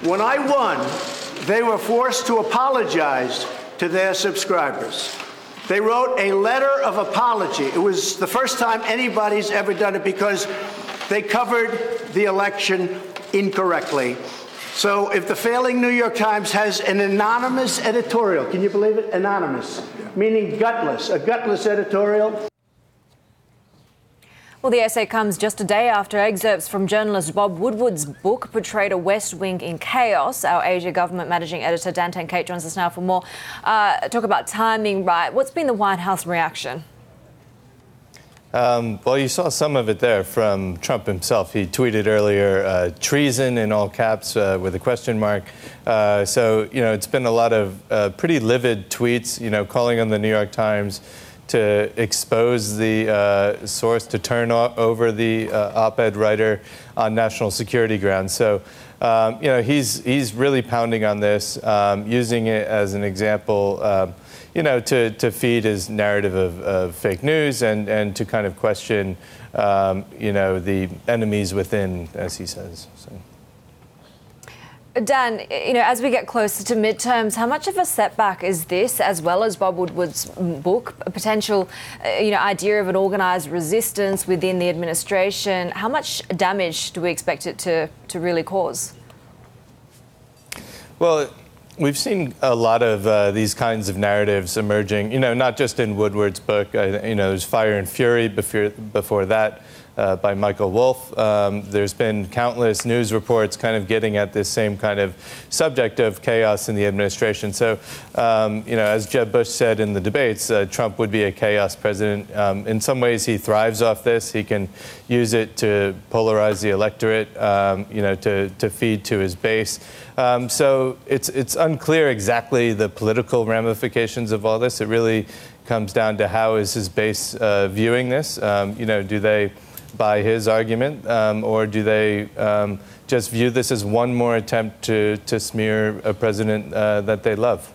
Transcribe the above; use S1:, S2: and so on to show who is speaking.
S1: When I won, they were forced to apologize to their subscribers. They wrote a letter of apology. It was the first time anybody's ever done it because they covered the election incorrectly. So if the failing New York Times has an anonymous editorial, can you believe it? Anonymous, meaning gutless, a gutless editorial.
S2: Well, the essay comes just a day after excerpts from journalist Bob Woodward's book portrayed a West Wing in chaos. Our Asia government managing editor Dan Tenkate joins us now for more. Talk about timing, right? What's been the White House reaction?
S3: Well, you saw some of it there from Trump himself. He tweeted earlier, treason in all caps with a question mark. So, it's been a lot of pretty livid tweets, calling on the New York Times to expose the source, to turn over the op-ed writer on national security grounds. So, he's really pounding on this, using it as an example, to feed his narrative of fake news and to kind of question, the enemies within, as he says. So.
S2: Dan, as we get closer to midterms, how much of a setback is this, as well as Bob Woodward's book, a potential, idea of an organised resistance within the administration? How much damage do we expect it to really cause? Well,
S3: we've seen a lot of these kinds of narratives emerging, not just in Woodward's book. There's Fire and Fury before that. By Michael Wolff. There's been countless news reports kind of getting at this same kind of subject of chaos in the administration. So, as Jeb Bush said in the debates, Trump would be a chaos president. In some ways, he thrives off this. He can use it to polarize the electorate, to feed to his base. So it's unclear exactly the political ramifications of all this. It really comes down to how is his base viewing this? Do they buy his argument, or do they just view this as one more attempt to smear a president that they love?